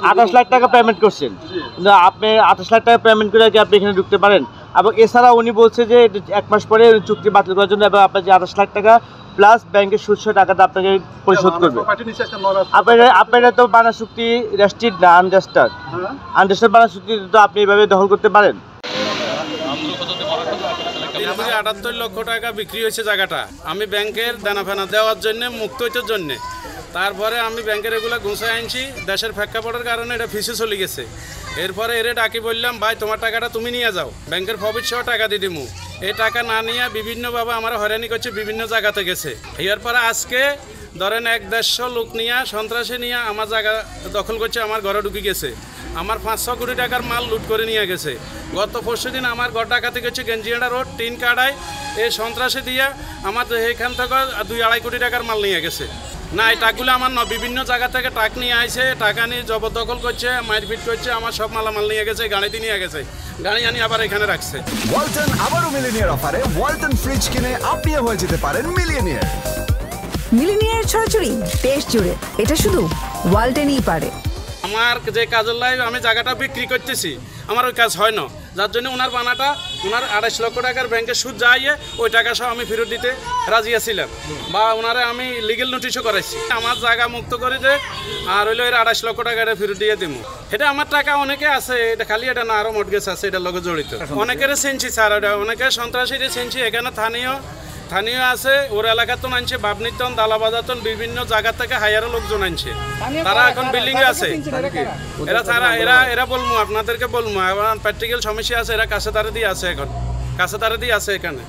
28 লাখ টাকা পেমেন্ট করছেন, কিন্তু আপনি 28 লাখ টাকা পেমেন্ট করে কি আপনি এখানে ঢুকতে পারেন? এবং এছাড়া উনি বলছে যে 1 মাস পরে চুক্তি বাতিল করার জন্য এবং আপনার যে 28 লাখ টাকা প্লাস ব্যাংকের সুদ টাকাটা আপনাকে পরিশোধ করবে। আপনারা তো বানা চুক্তি রেস্ট্রিক্ট না আনরেজিস্টার্ড, আনরেজিস্টার্ড বানা চুক্তি তো আপনি এভাবে দখল করতে পারেন। 78 লক্ষ টাকা বিক্রি হয়েছে জায়গাটা, আমি ব্যাংকের দানা ফেনা দেওয়ার জন্য মুক্ত হইতে জন্যে। তারপরে আমি ব্যাংকের এগুলো গুছাই আনছি, দেশের প্রেক্ষাপটের কারণে এটা ফিসে চলে গেছে। এরপরে এরে ডাকি বললাম, ভাই তোমার টাকাটা তুমি নিয়ে যাও, ব্যাংকের প্রফিট সহ টাকা দিয়ে দিমু। এই টাকা না নিয়ে বিভিন্নভাবে আমার হয়রানি করছে, বিভিন্ন জায়গাতে গেছে। এরপরে আজকে ধরেন 1-150 লোক নিয়ে সন্ত্রাসী নিয়ে আমার জায়গা দখল করছে, আমার ঘরে ঢুকে গেছে, আমার 500 কোটি টাকার মাল লুট করে নিয়ে গেছে। গত পরশুদিন আমার ঘর ডাকাতি করছে গেঞ্জিয়াড়া রোড টিন কাটায়, এই সন্ত্রাসী দিয়ে আমার এখান থেকে 2-2.5 কোটি টাকার মাল নিয়ে গেছে। না, এই টাকগুলো আমার বিভিন্ন জায়গা থেকে টাক নিয়ে আসে, টাকা নিয়ে জবরদখল করছে, মারপিট করছে, আমার সব মালামাল নিয়ে গেছে, গাড়িতে নিয়ে গেছে, গাড়ি আনি আবার এখানে রাখছে। ওয়ালটন আবারও মিলিনিয়ার অফারে ওয়ালটন ফ্রিজ কিনে আপনিও হয়ে যেতে পারেন মিলিয়নিয়ার। মিলিনিয়ার ছড়াছড়ি দেশ জুড়ে, এটা শুধু ওয়ালটনই পারে। আমার যে কাজের লাই আমি জায়গাটা বিক্রি করতেছি, আমার ওই কাজ হয় না, যার জন্য ওনার বানাটা ওনার 28 লক্ষ টাকার ব্যাংকের সুদ যাইয়ে ওই টাকা সহ আমি ফেরত দিতে রাজি আছিলাম, বা ওনারে আমি লিগেল নোটিশও করাইছি আমার জায়গা মুক্ত করে দে, আর হইলো এর 28 লক্ষ টাকা এটা ফেরত দিয়ে দিব। এটা আমার টাকা অনেকে আছে, এটা খালি এটা না, আরও মর্টগেজ আছে এটার লগে জড়িত। অনেকের সেনছি স্যার, ওটা অনেকে সন্ত্রাসীরে সেনছি, এখানে স্থানীয় আছে, ওর এলাকাতন আনছে, বাবনিতন দালাবাজাতন বিভিন্ন জায়গা থেকে হায়ারও লোকজন আনছে, তারা এখন বিল্ডিং এ আছে। এরা বলবো আপনাদেরকে বলবো, প্র্যাকটিক্যাল সমস্যা আছে, এরা কাছে তারে দিয়ে আছে, এখন কাছে তারে দিয়ে আছে এখানে,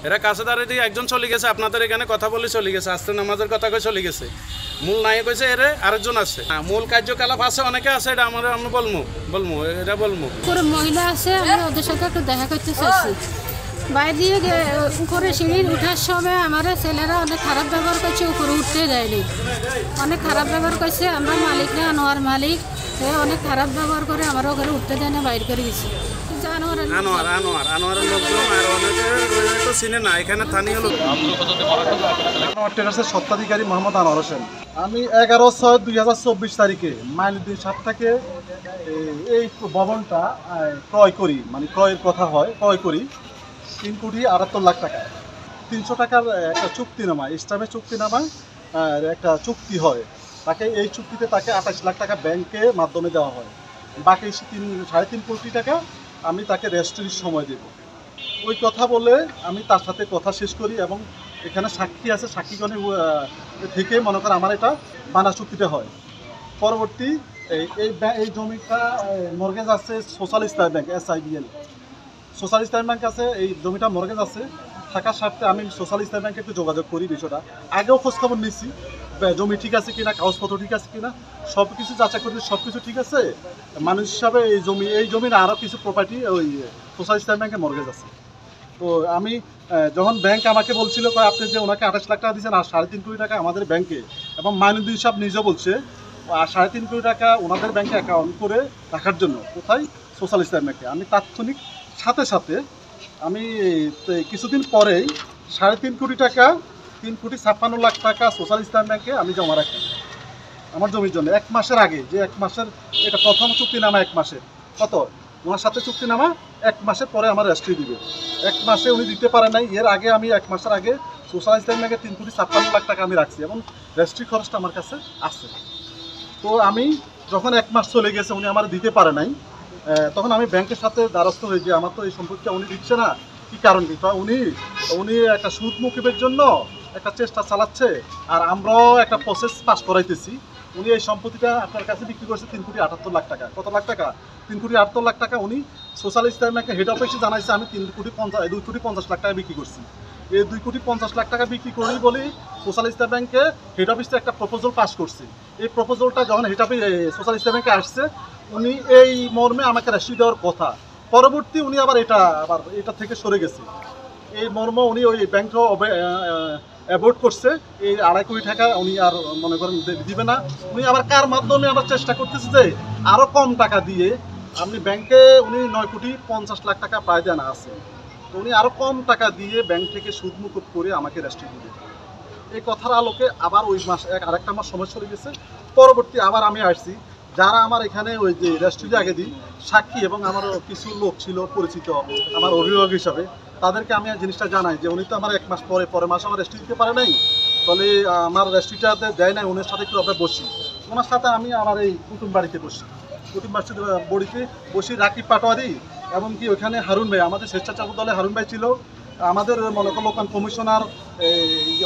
এরা কাছে তারে দিয়ে একজন চলে গেছে, আপনাদের এখানে কথা বলে চলে গেছে, আস্তে নামাজের কথা কয়ে চলে গেছে। মূল নায়ক হয়েছে এর আরেকজন আছে, মূল কার্যকলাপ আছে অনেকে আছে, এটা আমরা বলবো এটা বলবো। মহিলা আছে, আমি ওদের সাথে একটু দেখা করতে চাইছি। বাইরে দিয়ে উপরে সিঁড়ি উঠার সময় আমার ছেলেরা অনেক খারাপ ব্যবহার করছে, উপরে উঠতে দেয়নি, অনেক খারাপ ব্যবহার করছে। আমরা মালিক না, আনোয়ার মালিক, অনেক খারাপ ব্যবহার করে আমার ওখানে উঠতে দেয় না, বাইরে করে গেছে। আনোয়ারের লোকজন আর অনেকে তো চিনে না, এখানে স্থানীয় লোক। আনোয়ার ট্রেডার্সের স্বত্বাধিকারী মোহাম্মদ আনোয়ার হোসেন। আমি 11/6/2024 তারিখে মাইনুদ্দিন সাহেব থেকে এই ভবনটা ক্রয় করি, মানে ক্রয়ের কথা হয়, ক্রয় করি 3,78 লাখ টাকা। 300 টাকার একটা চুক্তিনামা, ইসলামের চুক্তিনামায় একটা চুক্তি হয়, তাকে এই চুক্তিতে তাকে 28 লাখ টাকা ব্যাংকের মাধ্যমে দেওয়া হয়, বাকি 3.5 কোটি টাকা আমি তাকে রেজিস্ট্রির সময় দেব। ওই কথা বলে আমি তার সাথে কথা শেষ করি এবং এখানে সাক্ষী আছে, সাক্ষীগণে থেকে মনে করেন আমার এটা বানা চুক্তিটা হয়। পরবর্তী এই জমিটা মর্গেজ আছে সোশ্যাল ইসলামী ব্যাংক, SIBL সোশ্যাল ইসলামী ব্যাংক আছে, এই জমিটা মর্গেজ আছে থাকার স্বার্থে আমি সোশ্যাল ইসলামী ব্যাংকে একটু যোগাযোগ করি। বিষয়টা আগেও খোঁজখবর নিচ্ছি, জমি ঠিক আছে কিনা, কাগজপত্র ঠিক আছে কিনা, সব কিছু যাচাই করতে, সব কিছু ঠিক আছে। মানুষ হিসাবে এই জমির আরও কিছু প্রপার্টি ওই সোশ্যাল ইসলামী ব্যাংকে মর্গেজ আছে। তো আমি যখন ব্যাংক আমাকে বলছিল আপনি যে ওনাকে 28 লাখ টাকা দিয়েছেন আর 3.5 কোটি টাকা আমাদের ব্যাংকে, এবং মাইনুদ্দিন সাহেব নিজে বলছে আর 3.5 কোটি টাকা ওনাদের ব্যাংকে অ্যাকাউন্ট করে রাখার জন্য, কোথায় সোশ্যাল ইসলামী ব্যাংকে। আমি তাৎক্ষণিক সাথে আমি কিছুদিন পরেই 3.5 কোটি টাকা 3,56 লাখ টাকা সোশ্যাল ইসলাম ব্যাংকে আমি জমা রাখি আমার জমির জন্য। 1 মাসের আগে, যে 1 মাসের এটা প্রথম চুক্তিনামা, 1 মাসের কত ওনার সাথে চুক্তিনামা, 1 মাসের পরে আমার রেজিস্ট্রি দিবে। 1 মাসে উনি দিতে পারে নাই, এর আগে আমি 1 মাসের আগে সোশ্যাল ইসলাম ব্যাংকে 3,56 লাখ টাকা আমি রাখছি এবং রেজিস্ট্রি খরচটা আমার কাছে আছে। তো আমি যখন 1 মাস চলে গেছে উনি আমার দিতে পারে নাই, তখন আমি ব্যাংকের সাথে দ্বারস্থ হয়ে যে আমার তো এই সম্পত্তিটা উনি দিচ্ছে না, কী কারণ কি, উনি একটা সুদ মুকুবের জন্য একটা চেষ্টা চালাচ্ছে, আর আমরাও একটা প্রসেস পাস করাইতেছি। উনি এই সম্পত্তিটা আপনার কাছে বিক্রি করছে 3,78 লাখ টাকা। কত লাখ টাকা? 3,78 লাখ টাকা উনি সোশ্যাল ইসলামী ব্যাংকের হেড অফিসে জানাইছে আমি 2,50 লাখ টাকা বিক্রি করছি। এই 2,50 লাখ টাকা বিক্রি করেই বলি সোশ্যাল ইসলামী ব্যাংকে হেড অফিসে একটা প্রপোজাল পাস করছে। এই প্রপোজালটা যখন হেড অফিস সোশ্যাল ইসলামী ব্যাংকে আসছে, উনি এই মর্মে আমাকে রেজিস্ট্রি দেওয়ার কথা, পরবর্তী উনি আবার এটা থেকে সরে গেছে। এই মর্ম উনি ওই ব্যাংকটাও অ্যাভয়েড করছে, এই 2.5 কোটি টাকা উনি আর মনে করেন দিবে না। উনি আবার কার মাধ্যমে আবার চেষ্টা করতেছে যে আরও কম টাকা দিয়ে আপনি ব্যাংকে, উনি 9,50 লাখ টাকা প্রায় দেনা আছে, তো উনি আরও কম টাকা দিয়ে ব্যাংক থেকে সুদ মুকুব করে আমাকে রেজিস্ট্রি দিবে। এই কথার আলোকে আবার ওই মাস আরেকটা মাস সময় চলে গেছে। পরবর্তী আবার আমি আসছি যারা আমার এখানে ওই যে রেস্টুরেন্টে আগে দিই সাক্ষী এবং আমারও কিছু লোক ছিল পরিচিত আমার অভিভাবক হিসাবে, তাদেরকে আমি জিনিসটা জানাই যে উনি তো আমার 1 মাস পরে মাসে আমার রেস্টুরেন্ট দিতে পারে নাই, তাহলে আমার রেস্টুরেন্টটাতে দেয় নাই, ওনার সাথে একটু আমরা বসি। ওনার সাথে আমি আমার এই কুটুম বাড়িতে বসি, কুটুম বাড়িতে বসি রাকিব পাটোয়ারি এবং কি ওখানে হারুন ভাই, আমাদের স্বেচ্ছাসেবক দলে হারুন ভাই ছিল, আমাদের মনে করো লোকাল কমিশনার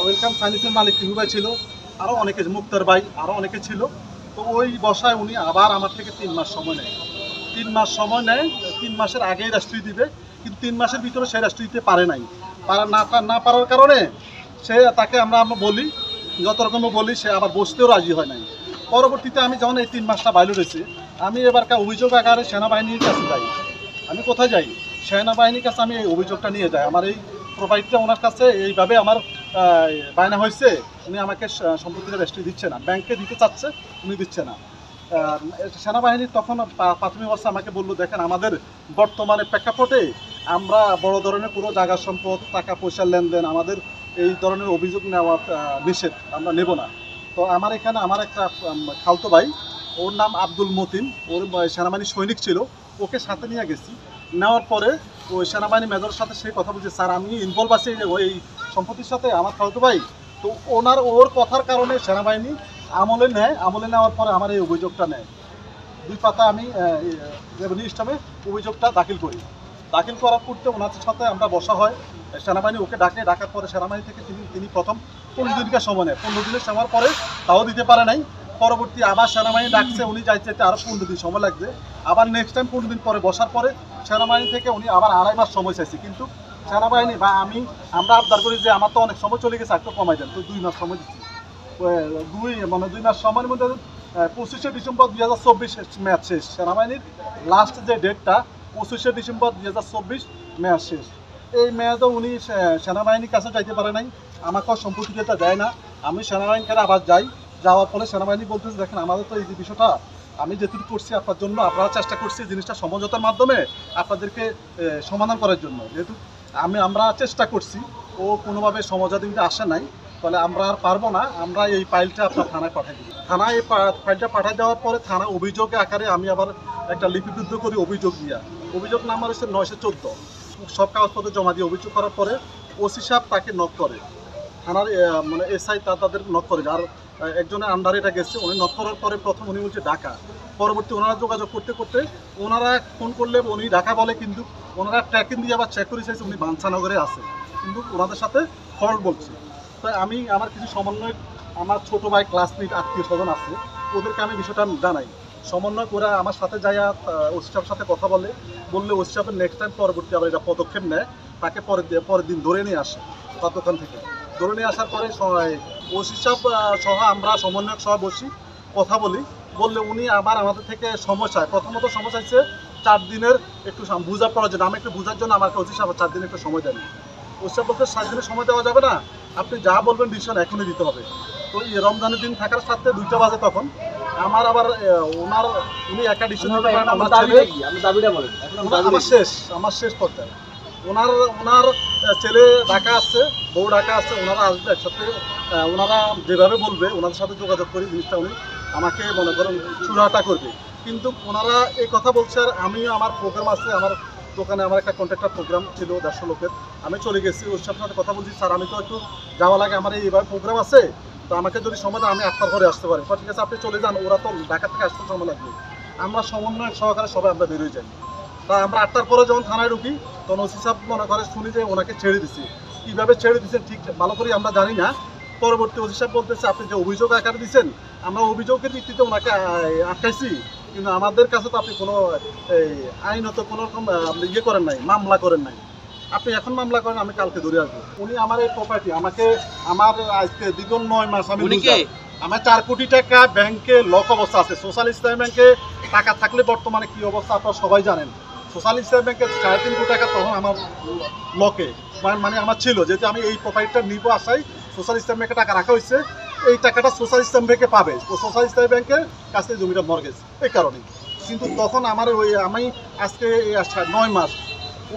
ওয়েলকাম সাইনিসের মালিক টিহু ভাই ছিল, আরও অনেকে মুক্তার ভাই আরও অনেকে ছিল। তো ওই বসায় উনি আবার আমার থেকে 3 মাস সময় নেয়, 3 মাস সময় নেয়, 3 মাসের আগেই রেস্টুরি দিবে, কিন্তু 3 মাসের ভিতরে সে রেস্টুরি দিতে পারে নাই। না পারার কারণে তাকে আমরা বলি, যত রকমও বলি, সে আবার বসতেও রাজি হয় নাই। পরবর্তীতে আমি যখন এই 3 মাসটা বাইরে রয়েছে, আমি এবারকার অভিযোগ আকারে সেনাবাহিনীর কাছে যাই। আমি কোথায় যাই? সেনাবাহিনীর কাছে আমি এই অভিযোগটা নিয়ে যাই, আমার এই প্রোভাইডটা ওনার কাছে এইভাবে আমার বায়না হয়েছে, উনি আমাকে সম্পত্তিটা রেস্ট্রি দিচ্ছে না, ব্যাংকে দিতে চাচ্ছে, উনি দিচ্ছে না। সেনাবাহিনী তখন প্রাথমিক অবস্থা আমাকে বললো, দেখেন আমাদের বর্তমানে প্রেক্ষাপটে আমরা বড় ধরনের পুরো জায়গা সম্পদ, টাকা পয়সার লেনদেন, আমাদের এই ধরনের অভিযোগ নেওয়া নিষেধ, আমরা নেব না। তো আমার এখানে আমার একটা খালতো ভাই, ওর নাম আব্দুল মতিন, ওর সেনাবাহিনী সৈনিক ছিল, ওকে সাথে নিয়ে গেছি। নেওয়ার পরে ওই সেনাবাহিনী মেজরের সাথে সে কথা বলছে, স্যার আমি ইনভলভ আছি ওই সম্পত্তির সাথে, আমার খালতো ভাই। তো ওর কথার কারণে সেনাবাহিনী আমলে নেওয়ার পরে আমার এই অভিযোগটা নেয়। 2 পাতা আমি রেভিনিউ স্টামে অভিযোগটা দাখিল করি। দাখিল করার পূর্বে ওনার সাথে আমরা বসা হয়, সেনাবাহিনী ওকে ডাকার পরে সেনাবাহিনী থেকে তিনি প্রথম 15 দিনকার সময় নেয়। 15 দিনের সময় পরে তাও দিতে পারে নাই। পরবর্তী আবার সেনাবাহিনী ডাকছে, উনি যাইতে আরও 15 দিন সময় লাগবে। আবার নেক্সট টাইম 15 দিন পরে বসার পরে সেনাবাহিনী থেকে উনি আবার 2.5 মাস সময় চাইছে, কিন্তু সেনাবাহিনী বা আমরা আবদার করি যে আমার তো অনেক সময় চলে গেছে, একটু কমাই দেন। তো 2 মাস সময় দিচ্ছি, 2 মাস সময়ের মধ্যে 25শে ডিসেম্বর 2024 ম্যাচ শেষ। সেনাবাহিনীর লাস্ট যে ডেটটা 25শে ডিসেম্বর 2024 ম্যাচ শেষ। এই মেয়াদও উনি সেনাবাহিনীর কাছে যাইতে পারে নাই, আমাকেও সম্পত্তিটা দেয় না। আমি সেনাবাহিনীর কাছে আবার যাওয়ার ফলে সেনাবাহিনী বলতেছে, দেখেন আমাদের তো এই যে বিষয়টা আমি যেটুকু করছি আপনার জন্য, আপনারা চেষ্টা করছি জিনিসটা সমঝোতার মাধ্যমে আপনাদেরকে সমাধান করার জন্য, যেহেতু আমরা চেষ্টা করছি, ও কোনোভাবে সমঝোতা দিতে আসে নাই, তাহলে আমরা আর পারবো না, আমরা এই ফাইলটা আপনার থানায় পাঠিয়ে দিই। থানায় এই ফাইলটা পাঠিয়ে দেওয়ার পরে থানা অভিযোগ আকারে আমি আবার একটা লিপিবদ্ধ করি অভিযোগ দিয়া। অভিযোগ নাম্বার হচ্ছে 914। সব কাগজপত্র জমা দিয়ে অভিযোগ করার পরে ওসি সাহেব তাকে নক করে, থানার মানে এসআই তাদের নক করে, আর একজনের আন্ডারে এটা গেছে। উনি নক করার পরে প্রথম উনি বলছে ঢাকা, পরবর্তী ওনারা যোগাযোগ করতে করতে ওনারা ফোন করলে উনি ঢাকা বলে, কিন্তু ওনারা ট্র্যাকিং দিয়ে আবার চেক করে চাইছে উনি বাঞ্ছানগরে আছে, কিন্তু ওনাদের সাথে ফল্ট বলছে। তাই আমি আমার কিছু সমন্বয়, আমার ছোটো ভাই ক্লাসমেট আত্মীয় স্বজন আছে, ওদেরকে আমি বিষয়টা জানাই। সমন্বয় করে আমার সাথে যাইয়া ওসি সাহেবের সাথে কথা বললে ওসি সাহেবের নেক্সট টাইম পরবর্তী আবার এটা পদক্ষেপ নেয়, তাকে পরের দিন ধরে নিয়ে আসে তার দোকান থেকে। ধরে নিয়ে আসার পরে ওসি সাহেব সহ আমরা সমন্বয়ক সহ বসি, কথা বললে উনি আমাদের থেকে সময় চায়। প্রথমত সময় চাইছে 4 দিনের, একটু বোঝা পড়ার জন্য, আমি একটু বোঝার জন্য আমাকে ওসি সাহেব 4 দিনের একটু সময় দেন। ওসি সাহেব বলতে 7 দিনের সময় দেওয়া যাবে না, আপনি যা বলবেন ডিসিশন এখনই দিতে হবে। তো এই রমজানের দিন থাকার সাথে 2টা বাজে তখন আমার আবার উনি একা ডিসিশন নিতে পারেন। আমার শেষ পর্যায়ে ওনার ছেলে ঢাকা আসছে, বউ ঢাকা আসছে, ওনারা আসবে একসাথে, ওনারা যেভাবে বলবে ওনাদের সাথে যোগাযোগ করে জিনিসটা উনি আমাকে মনে করেন চূড়াটা করবে। কিন্তু ওনারা এই কথা বলছে, আর আমিও আমার প্রোগ্রাম আছে, আমার দোকানে আমার একটা কন্ট্রাক্টর প্রোগ্রাম ছিল 150 লোকের, আমি চলে গেছি। ওর সাথে কথা বলছি, স্যার আমি তো একটু যাওয়া লাগে, আমার এইভাবে প্রোগ্রাম আছে, তো আমাকে যদি সময় দেয় আমি 8টার পরে আসতে পারি। ঠিক আছে আপনি চলে যান, ওরা তো ঢাকা থেকে আসতে সময় লাগবে। আমরা সমন্বয় সহকারে সবাই আমরা বেরোয় যাই। তা আমরা 8টার পরে যখন থানায় ঢুকি তখন ওসি সাহেব মনে করে শুনি যে ওনাকে ছেড়ে দিছি। কীভাবে ছেড়ে দিচ্ছেন ঠিক ভালো করে আমরা জানি না। পরবর্তী ওসি সাহেব বলতেছে, আপনি যে অভিযোগ আকারে দিচ্ছেন, আমরা অভিযোগের ভিত্তিতে ওনাকে আটকাইছি, কিন্তু আমাদের কাছে তো আপনি কোনো আইনত কোনো রকম ইয়ে করেন নাই, মামলা করেন নাই। আপনি এখন মামলা করেন, আমি কালকে ধরে আসবো। উনি আমার এই প্রপার্টি আমার আজকে দীর্ঘ 9 মাস আমি আমার 4 কোটি টাকা ব্যাংকে লক অবস্থা আছে। সোশ্যাল ইসলামী ব্যাংকে টাকা থাকলে বর্তমানে কি অবস্থা আপনারা সবাই জানেন। সোশ্যাল ইসলামী ব্যাংকে 3.5 কোটি টাকা তখন আমার লকে মানে আমার ছিল, যেহেতু আমি এই প্রপার্টিটা নিব আশায় সোশ্যাল ইসলাম ব্যাংকে টাকা রাখা হয়েছে, এই টাকাটা সোশ্যাল ইসলাম ব্যাংকে পাবে, তো সোশ্যাল ইসলামী ব্যাংকের কাছে জমিটা মর্গেজ এই কারণে। কিন্তু তখন আমার আমি আজকে 9 মাস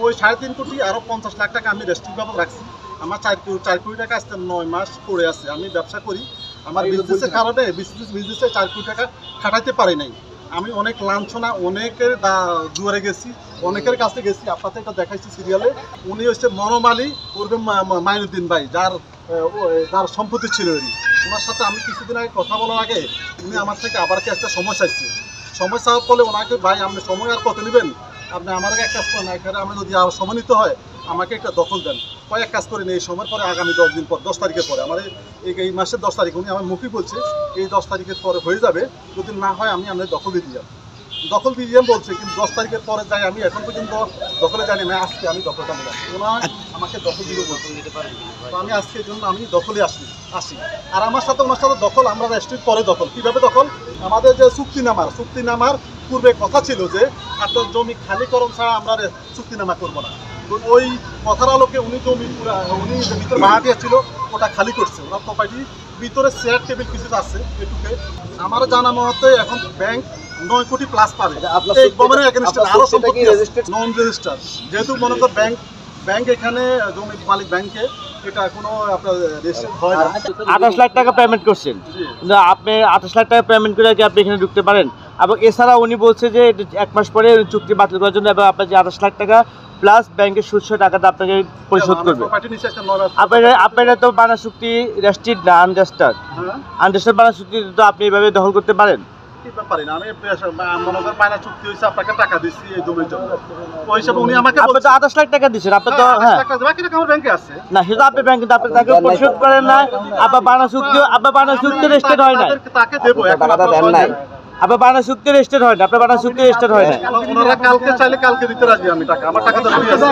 ওই 3.5 কোটি আরও 50 লাখ টাকা আমি রেস্ট্রিক্ট বাবদ রাখছি। আমার 4 কোটি টাকা আজকে 9 মাস পড়ে আছে। আমি ব্যবসা করি, আমার বিজনেসের কারণে বিজনেসে 4 কোটি টাকা খাটাইতে পারি নাই। আমি অনেক লাঞ্ছনা অনেকের দুয়ারে গেছি, অনেকের কাছে গেছি, আপনাদের এটা দেখাইছি সিরিয়ালে। উনি হচ্ছে মনোমালী পূর্বে মাইনুদ্দিন ভাই, যার সম্পত্তি ছিল উনি। ওনার সাথে আমি কিছুদিন আগে কথা বলার আগে উনি আমার থেকে আবার কি একটা সময় চাইছে। সময় চাওয়ার ফলে ওনাকে, ভাই আপনি সময় আর কত নেবেন, আপনি আমাকে এক কাজ করেন, এখানে আমি যদি আরও সময় নিতে হয় আমাকে একটা দখল দেন। কয়েক কাজ করেন, এই সময়ের পরে আগামী 10 দিন পর 10 তারিখের পরে আমার এই মাসের 10 তারিখ উনি আমার মুখে বলছে এই 10 তারিখের পরে হয়ে যাবে, যদি না হয় আমি আপনার দখল দিয়ে দিলাম। দখল দিয়ে দিলাম বলছে, কিন্তু 10 তারিখের পরে যাই আমি এখন পর্যন্ত দখলে জানি না। আজকে আমি দখলটা নিলাম, ওনার আমাকে দখল দিতে বলছে। তো আমি আজকে এই জন্য আমি দখলে আসি। আর আমার সাথে ওনার সাথে দখল, আমরা রেজিস্ট্রির পরে দখল। কীভাবে দখল? আমাদের যে চুক্তিনামার পূর্বে কথা ছিল যে আপনার জমি খালিকরণ ছাড়া আমরা চুক্তিনামা করবো না। তো ওই কথার আলোকে উনি যে ভিতরে ভাড়া দিয়েছিল ওটা খালি করছে। ওনার প্রপার্টি ভিতরে চেয়ার টেবিল কিছু আছে এটুকে। আমার জানা মতে এখন ব্যাংক 9 কোটি প্লাস পাবে। এই গভর্নমেন্টের এগেইনস্টে আরো সম্পত্তি নন রেজিস্টার, যেহেতু মনে কর ব্যাংক এখানে জমি মালিক ব্যাংকে, এটা কোনো আপনার রেজিস্টার হয় না। 28 লাখ টাকা পেমেন্ট করছেন, কিন্তু আপনি 28 লাখ টাকা পেমেন্ট করে কি আপনি এখানে ঢুকতে পারেন? এবং এছাড়া উনি বলছে যে 1 মাস পরে চুক্তি বাতিল করার জন্য এবং আপনার যে 28 লাখ টাকা প্লাস ব্যাংকের সুদ সহ টাকাটা আপনাকে পরিশোধ করবে। আপনারা তো বানা চুক্তি রেজিস্ট্রিড না, আনরেজিস্টার্ড বানা চুক্তি তো আপনি এইভাবে দখল করতে পারেন? পারি না। আমি মনে করেন বায়না চুক্তি হয়েছে, আপনাকে টাকা দিচ্ছি এই জমির জন্য, ওই হিসাবে উনি আমাকে আপনি তো 28 লাখ টাকা দিচ্ছেন, আপনি তো বাকি টাকা আমার ব্যাংকে আছে না, সেটা আপনি ব্যাংকে আপনি তাকে পরিশোধ করেন না। আপনার বানা চুক্তি রেজিস্টার্ড হয় না, তাকে দেবো এখন আপনার বানা চুক্তি রেজিস্টার্ড হয় না, আপনার বানা চুক্তি রেজিস্টার্ড হয় না। ওনারা কালকে চাইলে কালকে দিতে রাজি আমি টাকা, আমার টাকা তো রেডি আছে।